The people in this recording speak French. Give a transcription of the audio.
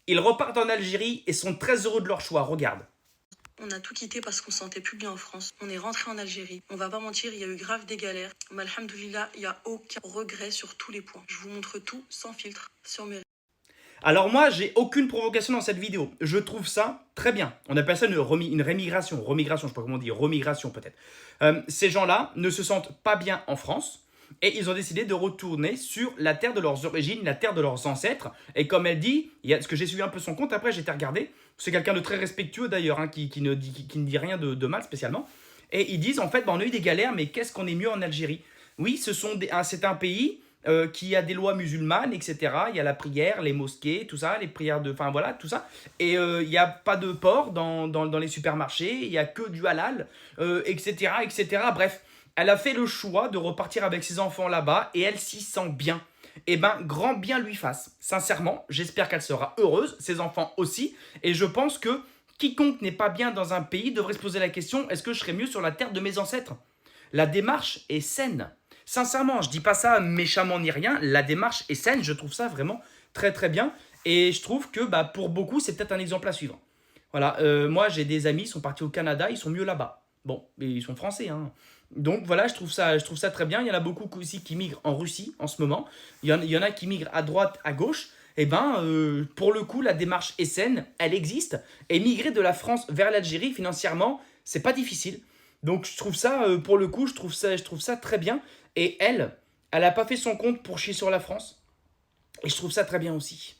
Ils repartent en Algérie et sont très heureux de leur choix, regarde. On a tout quitté parce qu'on se sentait plus bien en France. On est rentré en Algérie. On va pas mentir, il y a eu grave des galères. Mais alhamdoulilah, il n'y a aucun regret sur tous les points. Je vous montre tout sans filtre sur mes... Alors moi, j'ai aucune provocation dans cette vidéo. Je trouve ça très bien. On appelle ça une rémigration. Remigration, je sais pas comment on dit. Remigration peut-être. Ces gens-là ne se sentent pas bien en France. Et ils ont décidé de retourner sur la terre de leurs origines, la terre de leurs ancêtres. Et comme elle dit, ce que j'ai suivi un peu son compte, après j'ai été regarder. C'est quelqu'un de très respectueux d'ailleurs, hein, qui ne dit rien de mal spécialement. Et ils disent en fait, bah, on a eu des galères, mais qu'est-ce qu'on est mieux en Algérie? Oui, c'est un pays qui a des lois musulmanes, etc. Il y a la prière, les mosquées, tout ça, les prières de... Enfin voilà, tout ça. Et il n'y a pas de porc dans les supermarchés, il n'y a que du halal, etc., etc. Bref, elle a fait le choix de repartir avec ses enfants là-bas et elle s'y sent bien. Eh ben, grand bien lui fasse. Sincèrement, j'espère qu'elle sera heureuse, ses enfants aussi. Et je pense que quiconque n'est pas bien dans un pays devrait se poser la question, est-ce que je serais mieux sur la terre de mes ancêtres? La démarche est saine. Sincèrement, je dis pas ça méchamment ni rien, la démarche est saine, je trouve ça vraiment très très bien. Et je trouve que bah, pour beaucoup, c'est peut-être un exemple à suivre. Voilà, moi j'ai des amis, ils sont partis au Canada, ils sont mieux là-bas. Bon, mais ils sont français, hein. Donc voilà, je trouve ça très bien. Il y en a beaucoup aussi qui migrent en Russie en ce moment. Il y en a qui migrent à droite, à gauche. Et ben, pour le coup, la démarche est saine, elle existe. Et migrer de la France vers l'Algérie, financièrement, c'est pas difficile. Donc je trouve ça, pour le coup, je trouve ça très bien. Et elle a pas fait son compte pour chier sur la France. Et je trouve ça très bien aussi.